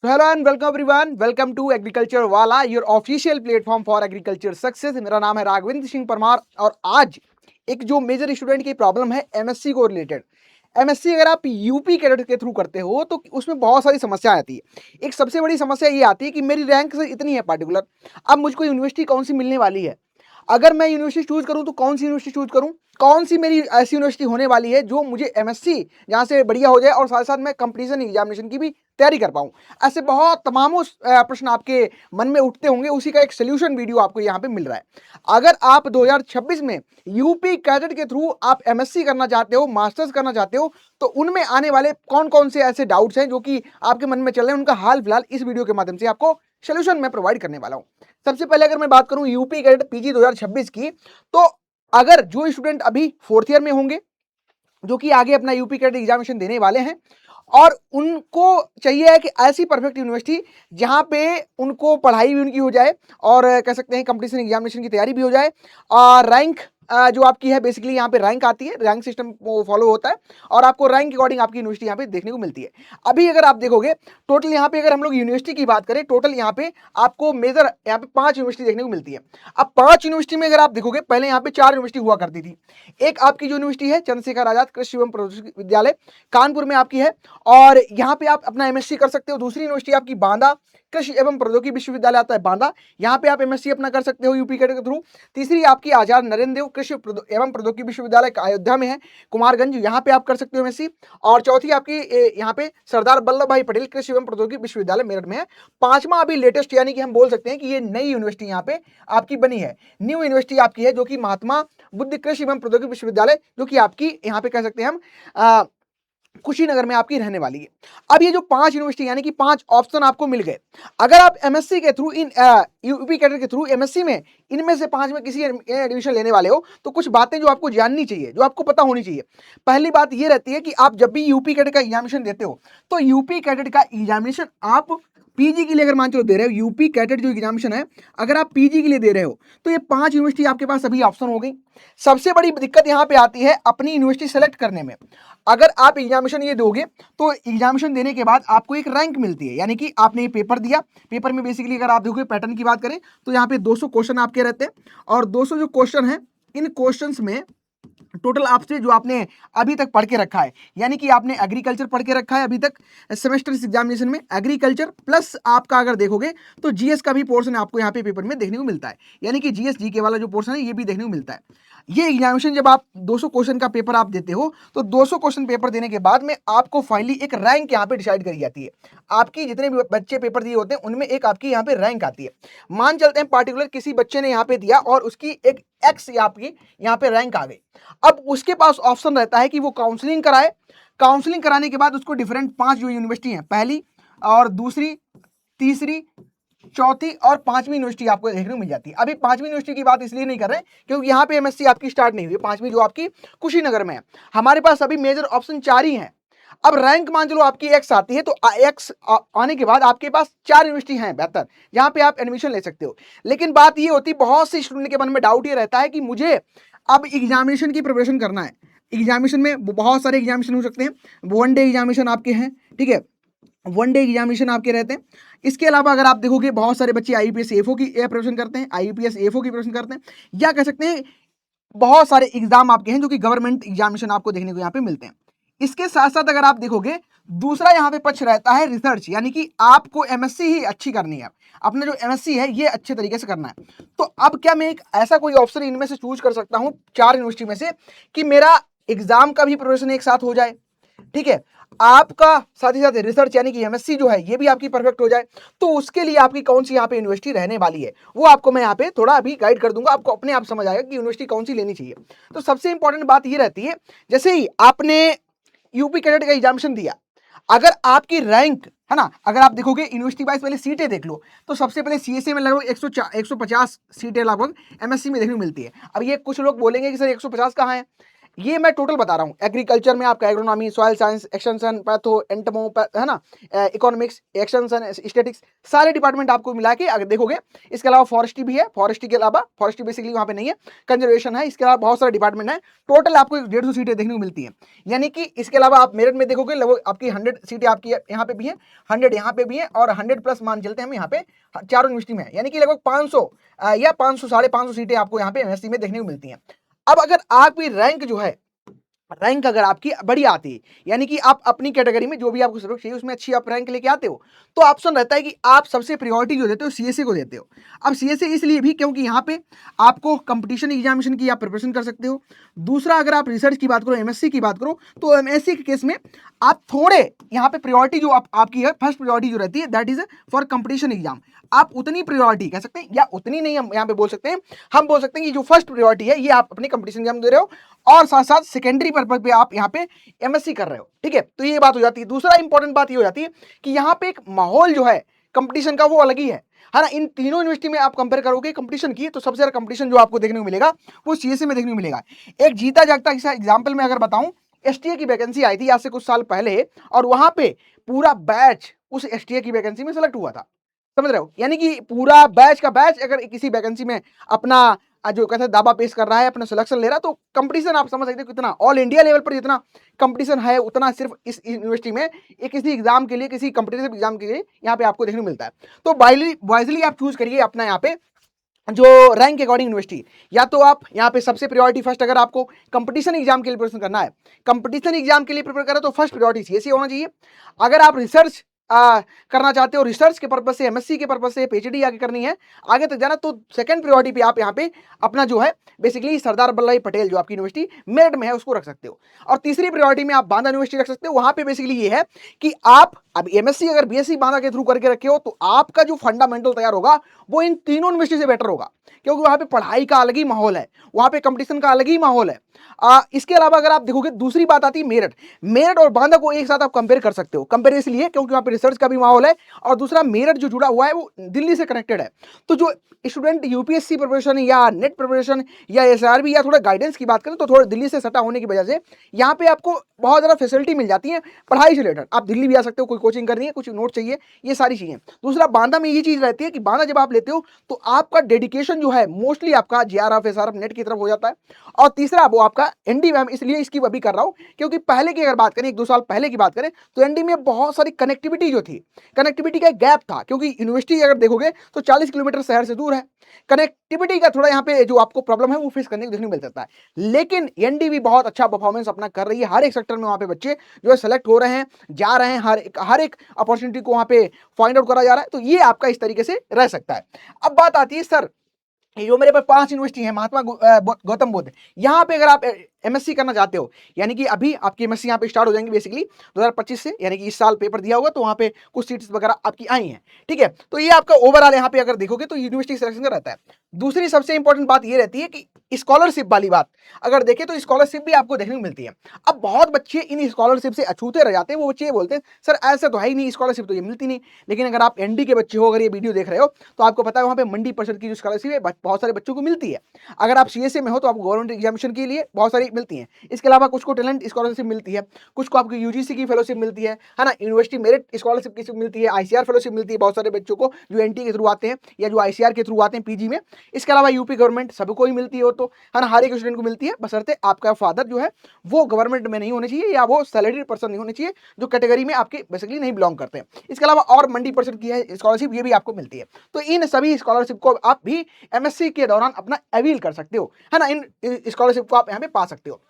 तो hello and welcome everyone, welcome to agriculture वाला, your official platform for agriculture success. मेरा नाम है राघवेंद्र सिंह परमार और आज एक जो मेजर स्टूडेंट की प्रॉब्लम है एमएससी को रिलेटेड। एमएससी अगर आप यूपी कैडेट के थ्रू करते हो तो उसमें बहुत सारी समस्या आती है। एक सबसे बड़ी समस्या ये आती है कि मेरी रैंक से इतनी है पार्टिकुलर, अब मुझको यूनिवर्सिटी कौन सी मिलने वाली है। अगर मैं यूनिवर्सिटी चूज करूं तो कौन सी यूनिवर्सिटी चूज करूं, कौन सी मेरी ऐसी यूनिवर्सिटी होने वाली है जो मुझे एमएससी जहां से बढ़िया हो जाए और साथ साथ मैं कंपटीशन एग्जामिनेशन की भी तैयारी कर पाऊं। ऐसे बहुत तमामों प्रश्न आपके मन में उठते होंगे, उसी का एक सोल्यूशन वीडियो आपको यहाँ पे मिल रहा है। अगर आप 2026 में यूपी कैडेट के थ्रू आप एमएससी करना चाहते हो, मास्टर्स करना चाहते हो, तो उनमें आने वाले कौन कौन से ऐसे डाउट्स हैं जो कि आपके मन में चल रहे हैं, उनका हाल फिलहाल इस वीडियो के माध्यम से आपको सोल्यूशन मैं प्रोवाइड करने वाला हूं। सबसे पहले अगर मैं बात करूं यूपी कैडेट पीजी 2026 की, तो अगर जो स्टूडेंट अभी फोर्थ ईयर में होंगे, जो कि आगे अपना यूपी कैडेट एग्जामिनेशन देने वाले हैं, और उनको चाहिए है कि ऐसी परफेक्ट यूनिवर्सिटी जहां पे उनको पढ़ाई भी उनकी हो जाए और कह सकते हैं कंपटीशन एग्जामिनेशन की तैयारी भी हो जाए, और रैंक जो आपकी है बेसिकली यहाँ पे रैंक आती है, रैंक सिस्टम फॉलो होता है और आपको रैंक के अकॉर्डिंग आपकी यूनिवर्सिटी यहाँ पे देखने को मिलती है। अभी अगर आप देखोगे टोटल यहाँ पे, अगर हम लोग यूनिवर्सिटी की बात करें, टोटल यहाँ पे आपको मेजर यहाँ पे 5 यूनिवर्सिटी देखने को मिलती है। अब 5 यूनिवर्सिटी में अगर आप देखोगे, पहले यहाँ पे 4 यूनिवर्सिटी हुआ करती थी। एक आपकी यूनिवर्सिटी है चंद्रशेखर आजाद कृषि एवं प्रौद्योगिकी विद्यालय, कानपुर में आपकी है, और यहाँ पे आप अपना एमएससी कर सकते हो। दूसरी यूनिवर्सिटी आपकी बांदा कृषि एवं प्रौद्योगिकी विश्वविद्यालय आता है बांदा, यहाँ पे आप एमएससी अपना कर सकते हो यूपी कैडेट के थ्रू। तीसरी आपकी आचार्य नरेंद्र देव कृषि एवं प्रौद्योगिकी विश्वविद्यालय अयोध्या में है, कुमारगंज, यहाँ पे आप कर सकते हो एमएससी। और चौथी आपकी यहाँ पे सरदार वल्लभ भाई पटेल कृषि एवं प्रौद्योगिकी विश्वविद्यालय मेरठ में है। पांचवा अभी लेटेस्ट, यानी कि हम बोल सकते हैं कि ये नई यूनिवर्सिटी यहाँ पे आपकी बनी है, न्यू यूनिवर्सिटी आपकी है, जो कि महात्मा बुद्ध कृषि एवं प्रौद्योगिकी विश्वविद्यालय, जो कि आपकी यहाँ पे कह सकते हैं हम कुशीनगर में आपकी रहने वाली है। अब ये जो 5 यूनिवर्सिटी यानी कि 5 ऑप्शन आपको मिल गए। अगर आप एमएससी के थ्रू इन यूपी कैडेट के थ्रू एमएससी में इनमें से 5 में किसी एडमिशन लेने वाले हो, तो कुछ बातें जो आपको जाननी चाहिए, जो आपको पता होनी चाहिए। पहली बात ये रहती है कि आप जब भी यूपी कैडेट का एग्जामिनेशन देते हो, तो यूपी कैडेट का एग्जामिनेशन आप पीजी के लिए अगर मान चलो दे रहे हो, यूपी कैडेट जो एग्जामिनेशन है अगर आप पीजी के लिए दे रहे हो, तो ये 5 यूनिवर्सिटी आपके पास अभी ऑप्शन हो गई। सबसे बड़ी दिक्कत यहाँ पे आती है अपनी यूनिवर्सिटी सेलेक्ट करने में। अगर आप एग्जामिनेशन ये दोगे तो एग्जामिनेशन देने के बाद आपको एक रैंक मिलती है, यानी कि आपने ये पेपर दिया, पेपर में बेसिकली अगर आप देखोगे पैटर्न की बात करें तो यहाँ पे 200 क्वेश्चन आपके रहते हैं, और 200 जो क्वेश्चन है, इन क्वेश्चंस में टोटल आपसे जो आपने अभी तक पढ़ के रखा है, यानी कि आपने एग्रीकल्चर पढ़ के रखा है अभी तक सेमेस्टर एग्जामिनेशन में, एग्रीकल्चर प्लस आपका अगर देखोगे तो जीएस का भी पोर्शन आपको यहाँ पे पेपर में देखने को मिलता है, यानी कि जीएस जीके वाला जो पोर्शन है ये भी देखने को मिलता है। ये एग्जामिनेशन जब आप 200 क्वेश्चन का पेपर आप देते हो, तो 200 क्वेश्चन पेपर देने के बाद में आपको फाइनली एक रैंक यहाँ पे डिसाइड करी जाती है। आपकी जितने भी बच्चे पेपर दिए होते हैं उनमें एक आपकी यहाँ पे रैंक आती है। मान चलते हैं पार्टिकुलर किसी बच्चे ने यहाँ पे दिया और उसकी एक एक्स आपकी यहाँ पे रैंक आ गई। अब उसके पास ऑप्शन रहता है कि वो काउंसलिंग कराए, काउंसलिंग कराने के बाद उसको डिफरेंट 5 जो यूनिवर्सिटी हैं, पहली और दूसरी, तीसरी, चौथी और 5वीं यूनिवर्सिटी आपको देखने को मिल जाती है। अभी 5वीं यूनिवर्सिटी की बात इसलिए नहीं कर रहे क्योंकि यहाँ पे एमएससी आपकी स्टार्ट नहीं हुई, 5वीं जो आपकी कुशीनगर में है। हमारे पास अभी मेजर ऑप्शन 4 ही हैं। अब रैंक मान चलो आपकी एक्स आती है, तो एक्स आने के बाद आपके पास 4 यूनिवर्सिटी हैं बेहतर, जहां पे आप एडमिशन ले सकते हो। लेकिन बात ये होती है, बहुत से स्टूडेंट के मन में डाउट ये रहता है कि मुझे अब एग्जामिनेशन की प्रिपरेशन करना है। एग्जामिनेशन में बहुत सारे एग्जामिनेशन हो सकते हैं, वन डे एग्जामिनेशन आपके हैं, ठीक है, वन डे एग्जामिनेशन आपके रहते हैं। इसके अलावा अगर आप देखोगे बहुत सारे बच्चे आईपीएस एफओ की प्रिपरेशन करते हैं, आईपीएस एफओ की प्रिपरेशन करते हैं, या कह सकते हैं बहुत सारे एग्जाम आपके हैं जो कि गवर्नमेंट एग्जामिनेशन आपको देखने को यहाँ पे मिलते हैं। इसके साथ साथ अगर आप देखोगे दूसरा यहाँ पे पक्ष रहता है रिसर्च, यानी कि आपको एमएससी ही अच्छी करनी है, अपना जो एमएससी है ये अच्छे तरीके से करना है। तो अब क्या मैं एक ऐसा कोई ऑप्शन इनमें से चूज कर सकता हूँ 4 यूनिवर्सिटी में से कि मेरा एग्जाम का भी प्रिपरेशन एक साथ हो जाए, ठीक है, आपका साथ ही साथ रिसर्च यानी कि एमएससी जो है ये भी आपकी परफेक्ट हो जाए। तो उसके लिए आपकी कौन सी यहाँ पे यूनिवर्सिटी रहने वाली है वो आपको मैं यहाँ पे थोड़ा अभी गाइड कर दूंगा, आपको अपने आप समझ आएगा कि यूनिवर्सिटी कौन सी लेनी चाहिए। तो सबसे इंपॉर्टेंट बात ये रहती है, जैसे ही आपने यूपी कैडेट का एग्जामिनेशन दिया, अगर आपकी रैंक है ना, अगर आप देखोगे यूनिवर्सिटी वाइज पहले सीटें देख लो, तो सबसे पहले सीएसए में लगभग 150 सीटें लगभग एमएससी में देखने को मिलती है। अब ये कुछ लोग बोलेंगे कि सर 150 कहाँ है, ये मैं टोटल बता रहा हूँ। एग्रीकल्चर में आपका agronomy, soil science, extension, patho, entomo, है ना, इकोनॉमिक्स, एक्सटेंशन, स्टैटिक्स, सारे डिपार्टमेंट आपको मिला के अगर देखोगे। इसके अलावा फॉरेस्ट्री भी है, फॉरेस्ट्री के अलावा फॉरेस्ट्री बेसिकली वहाँ पे नहीं है, कंजर्वेशन है, इसके अलावा बहुत सारे डिपार्टमेंट है। टोटल आपको 150 सीटें देखने को मिलती हैं। यानी कि इसके अलावा आप मेरिट में देखोगे लगभग आपकी 100 सीटें आपकी यहाँ पे भी है, 100 यहाँ पे भी है, और 100 प्लस मान चलते हैं हम यहाँ पे चारों यूनिवर्सिटी में है। यानी कि लगभग 500 या 500 550 सीटें आपको यहाँ पे एमएससी में देखने को मिलती हैं। अब अगर आपकी रैंक जो है, रैंक अगर आपकी बढ़िया आती है, यानी कि आप अपनी कैटेगरी में जो भी आपको सब्जेक्ट चाहिए उसमें अच्छी आप रैंक लेके आते हो, तो ऑप्शन रहता है कि आप सबसे प्रायोरिटी जो देते हो सीएसए को देते हो। अब सीएसए इसलिए भी क्योंकि यहाँ पे आपको कंपटीशन एग्जामिनेशन की आप प्रिपरेशन कर सकते हो। दूसरा, अगर आप रिसर्च की बात करो, एमएससी की बात करो, तो एमएससी के केस में आप थोड़े यहाँ पे प्रायोरिटी जो आपकी है, फर्स्ट प्रायोरिटी जो रहती है that is for competition exam. आप उतनी प्रायोरिटी कह सकते हैं, या उतनी नहीं हम यहाँ पे बोल सकते हैं, हम बोल सकते हैं कि जो फर्स्ट प्रायोरिटी है ये आप अपने कंपटीशन एग्जाम दे रहे हो, और साथ साथ सेकेंडरी पर्पज पे आप यहाँ पे एमएससी कर रहे हो। ठीक है, तो ये बात हो जाती है। दूसरा इंपॉर्टेंट बात ये हो जाती है कि यहाँ पे एक माहौल जो है कंपटीशन का वो अलग ही है ना। इन तीनों यूनिवर्सिटी में आप कंपेयर करोगे कंपटीशन की, तो सबसे ज्यादा कंपटीशन जो आपको देखने को मिलेगा वो सीएसए में देखने को मिलेगा। एक जीता जागता एग्जाम्पल में अगर बताऊं, एसटीए की वैकेंसी आई थी आज से कुछ साल पहले, और वहां पे पूरा बैच उस एसटीए की वैकेंसी में सेलेक्ट हुआ था। समझ रहे हो, यानी कि पूरा बैच का बैच अगर किसी वैकेंसी में अपना जो कहते हैं दावा पेश कर रहा है, अपना सिलेक्शन ले रहा है, तो कंपटीशन आप समझ सकते हो कितना ऑल इंडिया लेवल पर जितना कंपटीशन है, उतना सिर्फ इस यूनिवर्सिटी में एक किसी एग्जाम के लिए, किसी कंपटीटिव एग्जाम के लिए यहाँ पे आपको देखने को मिलता है। तो वाइजली आप चूज करिए अपना यहाँ पे जो रैंक के अकॉर्डिंग यूनिवर्सिटी। या तो आप यहाँ पे सबसे प्रायोरिटी फर्स्ट, अगर आपको कंपटीशन एग्जाम के लिए प्रिपरेशन करना है, कंपटीशन एग्जाम के लिए प्रिपेयर करें, तो फर्स्ट प्रायोरिटी सीएसई होना चाहिए। अगर आप रिसर्च करना चाहते हो, रिसर्च के पर्पज से, एमएससी के पर्पज से, पीएचडी आगे करनी है, आगे तक जाना, तो सेकंड प्रायोरिटी पे आप यहाँ पे अपना जो है बेसिकली सरदार वल्लभ भाई पटेल जो आपकी यूनिवर्सिटी मेरिट में है उसको रख सकते हो। और तीसरी प्रायोरिटी में आप बांदा यूनिवर्सिटी रख सकते हो। वहां पे बेसिकली ये है कि आप अब एमएससी अगर बीएससी बांदा के थ्रू करके रखे हो, तो आपका जो फंडामेंटल तैयार होगा वो इन तीनों यूनिवर्सिटी से बेटर होगा, क्योंकि वहां पे पढ़ाई का अलग ही माहौल है, वहां पे कंपटीशन का अलग ही माहौल है। इसके अलावा अगर आप देखोगे, दूसरी बात आती है मेरिट। मेरिट और बांदा को एक साथ आप कंपेयर कर सकते हो। कंपेयर इसलिए क्योंकि वहां पे रिसर्च का भी माहौल है, और दूसरा मेरिट जो जुड़ा हुआ है वो दिल्ली से कनेक्टेड है। तो जो स्टूडेंट यूपीएससी प्रिपरेशन या नेट प्रिपरेशन या एसआरबी या थोड़ा गाइडेंस की बात करें, तो थोड़ा दिल्ली से सटा होने की वजह से यहाँ पे आपको बहुत ज़्यादा फैसिलिटी मिल जाती है पढ़ाई से रिलेटेड। आप दिल्ली भी आ सकते हो, कोई कोचिंग करनी है, कुछ नोट चाहिए, ये सारी चीज़ें। दूसरा, बांदा में ये चीज़ रहती है कि बांदा जब आप लेते हो तो आपका डेडिकेशन जो है मोस्टली आपका जेआरएफ एसआरएफ नेट की तरफ हो जाता है। और तीसरा, वो आपका एनडी में, इसलिए इसकी अभी कर रहा हूँ क्योंकि पहले की अगर बात करें, 1-2 साल पहले की बात करें, तो एनडी में बहुत सारी कनेक्टिविटी जो थी, कनेक्टिविटी का एक गैप था, क्योंकि यूनिवर्सिटी अगर देखोगे तो 40 किलोमीटर शहर से दूर है। कनेक्टिविटी का थोड़ा यहाँ पे जो आपको प्रॉब्लम है वो फेस करने को देखने को मिल सकता है। लेकिन एनडीवी बहुत अच्छा परफॉर्मेंस अपना कर रही है, हर एक सेक्टर में वहाँ पे बच्चे जो है सेलेक्ट हो रहे हैं, जा रहे हैं, हर एक अपॉर्चुनिटी को वहाँ पे फाइंड आउट करा जा रहा है। तो ये आपका इस तरीके से रह सकता है। अब बात आती है सर, जो मेरे पास 5 यूनिवर्सिटी है, महात्मा गौतम बुद्ध, यहाँ पे अगर आप एमएससी करना चाहते हो, यानी कि अभी आपकी एमएससी यहाँ पे स्टार्ट हो जाएंगी बेसिकली 2025 से, यानी कि इस साल पेपर दिया होगा तो वहाँ पे कुछ सीट्स वगैरह आपकी आई हैं। ठीक है, तो ये आपका ओवरऑल यहाँ पे अगर देखोगे तो यूनिवर्सिटी सिलेक्शन का रहता है। दूसरी सबसे इंपॉर्टेंट बात ये रहती है कि स्कॉलरशिप वाली बात अगर देखें तो स्कॉलरशिप भी आपको देखने को मिलती है। अब बहुत बच्चे इन स्कॉलरशिप से अछूते रह जाते हैं। वो बच्चे ये बोलते हैं सर ऐसा तो है ही नहीं, स्कॉलरशिप तो ये मिलती नहीं। लेकिन अगर आप एनडी के बच्चे हो, अगर ये वीडियो देख रहे हो, तो आपको पता है वहाँ पे मंडी परिषद की जो स्कॉलरशिप है बहुत सारे बच्चों को मिलती है। अगर आप सीएसए में हो तो आपको गवर्नमेंट एग्जामिनेशन के लिए बहुत सारी मिलती है। इसके अलावा कुछ को टैलेंट स्कॉलरशिप मिलती है, कुछ को आपको यूजीसी की फेलोशिप मिलती है ना, यूनिवर्सिटी मेरिट स्कॉलरशिप की मिलती है, आईसीआर फेलोशिप मिलती है बहुत सारे बच्चों को जो एनटी के थ्रू आते हैं या जो आईसीआर के थ्रू आते हैं पीजी में। इसके अलावा यूपी गवर्नमेंट सबको ही मिलती है, तो है ना, हर एक स्टूडेंट को मिलती है, बशर्ते आपका फादर जो है वो गवर्नमेंट में नहीं होने चाहिए या वो सैलरी पर्सन नहीं होने चाहिए, जो कैटेगरी में आपके बेसिकली नहीं बिलोंग करते हैं। इसके अलावा और मंडी परसेंट की है स्कॉलरशिप, ये भी आपको मिलती है। तो इन सभी स्कॉलरशिप को आप भी एमएससी के दौरान अपना अवील कर सकते हो, है ना, इन स्कॉलरशिप को आप यहाँ पे पा सकते हो।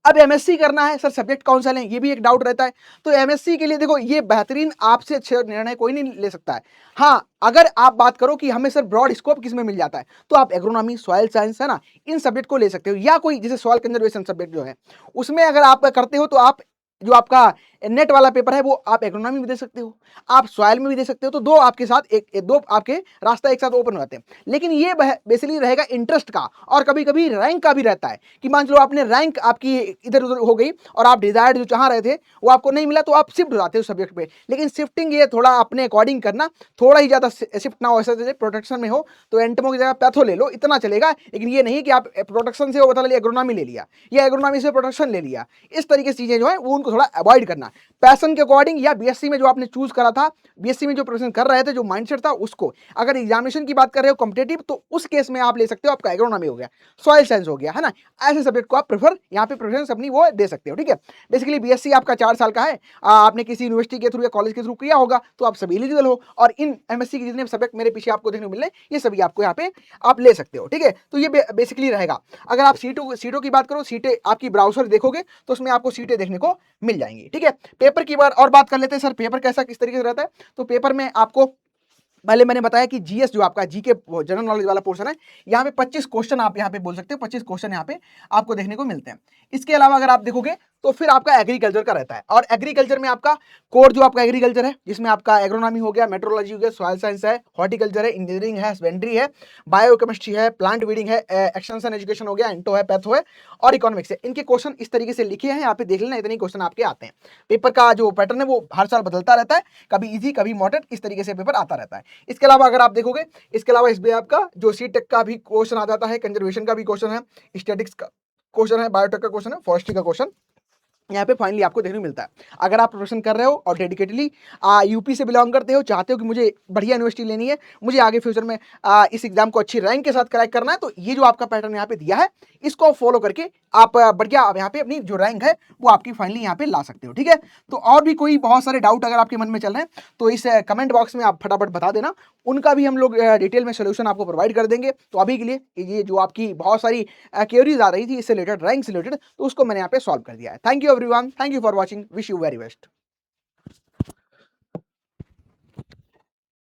अब एमएससी करना है सर, सब्जेक्ट कौन सा लें, ये भी एक डाउट रहता है। तो एमएससी के लिए देखो, ये बेहतरीन आपसे अच्छे निर्णय कोई नहीं ले सकता है। हाँ, अगर आप बात करो कि हमें सर ब्रॉड स्कोप किस में मिल जाता है, तो आप एग्रोनॉमी, सॉइल साइंस, है ना, इन सब्जेक्ट को ले सकते हो, या कोई जैसे सॉइल कंजर्वेशन सब्जेक्ट जो है उसमें अगर आप करते हो, तो आप जो आपका नेट वाला पेपर है वो आप एग्रोनॉमी में दे सकते हो, आप सॉइल में भी दे सकते हो, तो दो आपके साथ दो आपके रास्ता एक साथ ओपन हो जाते हैं। लेकिन ये बेसिकली रहेगा इंटरेस्ट का, और कभी कभी रैंक का भी रहता है कि मान लो आपने रैंक आपकी इधर उधर हो गई और आप डिजायर्ड जो चाह रहे थे वो आपको नहीं मिला, तो आप शिफ्ट हो जाते हो सब्जेक्ट पे। लेकिन शिफ्टिंग ये थोड़ा अपने अकॉर्डिंग करना, थोड़ा ही ज्यादा शिफ्ट ना हो, ऐसा प्रोटेक्शन में हो तो एंटमो की जगह पैथो ले लो, इतना चलेगा। लेकिन ये नहीं कि आप प्रोटेक्शन से वो बता लिया एग्रोनॉमी ले लिया या एग्रोनॉमी से प्रोटेक्शन ले लिया, इस तरीके से चीजें जो है वो उनको थोड़ा अवॉइड करना। पैशन के अकॉर्डिंग या बीएससी में जो आपने चूज करा था, बीएससी में जो प्रोफेशन कर रहे थे, जो माइंडसेट था उसको, अगर एग्जामिनेशन की बात कर रहे हो कॉम्पिटेटिव, तो उस केस में आप ले सकते हो, आपका एग्रोनॉमी हो गया, सॉइल साइंस हो गया, है ना। ऐसे सब्जेक्ट को आप प्रेफर यहाँ पे प्रेफरेंस अपनी वो दे सकते हो, ठीक है। बेसिकली बीएससी आपका 4 साल का है, आपने किसी यूनिवर्सिटी के थ्रू या कॉलेज के थ्रू किया होगा तो आप सभी एलिजिबल हो, और इन एमएससी के जितने सब्जेक्ट मेरे पीछे आपको देखने को मिल रहे हैं ये सभी आपको यहाँ पे आप ले सकते हो, ठीक है। तो ये बेसिकली रहेगा। अगर आप सीटों की बात करो, सीटें आपकी ब्राउजर देखोगे तो उसमें आपको सीटें देखने को मिल जाएंगी, ठीक है। पेपर की बात कर लेते हैं, सर पेपर कैसा किस तरीके से रहता है। तो पेपर में आपको पहले मैंने बताया कि जीएस जो आपका जीके जनरल नॉलेज वाला पोर्शन है, यहाँ पे 25 क्वेश्चन आप यहाँ पे बोल सकते हो, 25 क्वेश्चन यहाँ पे आपको देखने को मिलते हैं। इसके अलावा अगर आप देखोगे तो फिर आपका एग्रीकल्चर का रहता है, और एग्रीकल्चर में आपका कोर जो आपका एग्रीकल्चर है, जिसमें आपका एग्रोनॉमी हो गया, मेट्रोलॉजी हो गया, सॉइल साइंस है, हॉर्टिकल्चर है, इंजीनियरिंग है, हस्बेंड्री है, बायोकेमिस्ट्री है, प्लांट ब्रीडिंग है, एक्सटेंशन एजुकेशन हो गया, एंटो है, पैथो है, और इकोनॉमिक्स है। इनके क्वेश्चन इस तरीके से लिखे हैं, यहाँ पे देख लेना, इतने क्वेश्चन आपके आते हैं। पेपर का जो पैटर्न है वो हर साल बदलता रहता है, कभी इजी कभी मॉडरेट, इस तरीके से पेपर आता रहता है। इसके अलावा अगर आप देखोगे, इसके अलावा इसमें आपका जो सी टेक का भी क्वेश्चन आ जाता है, कंजर्वेशन का भी क्वेश्चन है, स्टैटिक्स का क्वेश्चन है, बायोटेक का क्वेश्चन है, फॉरेस्ट्री का क्वेश्चन यहाँ पे फाइनली आपको देखने को मिलता है। अगर आप प्रोफेशन कर रहे हो और डेडिकेटली यूपी से बिलोंग करते हो, चाहते हो कि मुझे बढ़िया यूनिवर्सिटी लेनी है, मुझे आगे फ्यूचर में इस एग्जाम को अच्छी रैंक के साथ क्रैक करना है, तो ये जो आपका पैटर्न यहाँ पे दिया है इसको फॉलो करके आप बढ़िया यहाँ पे अपनी जो रैंक है वो आपकी फाइनली यहाँ पे ला सकते हो, ठीक है। तो और भी कोई बहुत सारे डाउट अगर आपके मन में चल रहे हैं तो इस कमेंट बॉक्स में आप फटाफट बता देना, उनका भी हम लोग डिटेल में सोल्यूशन आपको प्रोवाइड कर देंगे। तो अभी के लिए ये जो आपकी बहुत सारी क्वेरीज आ रही थी इससे रिलेटेड, रैंक से रिलेटेड, तो उसको मैंने यहाँ पे सॉल्व कर दिया है। Thank you everyone, thank you for watching, wish you very best.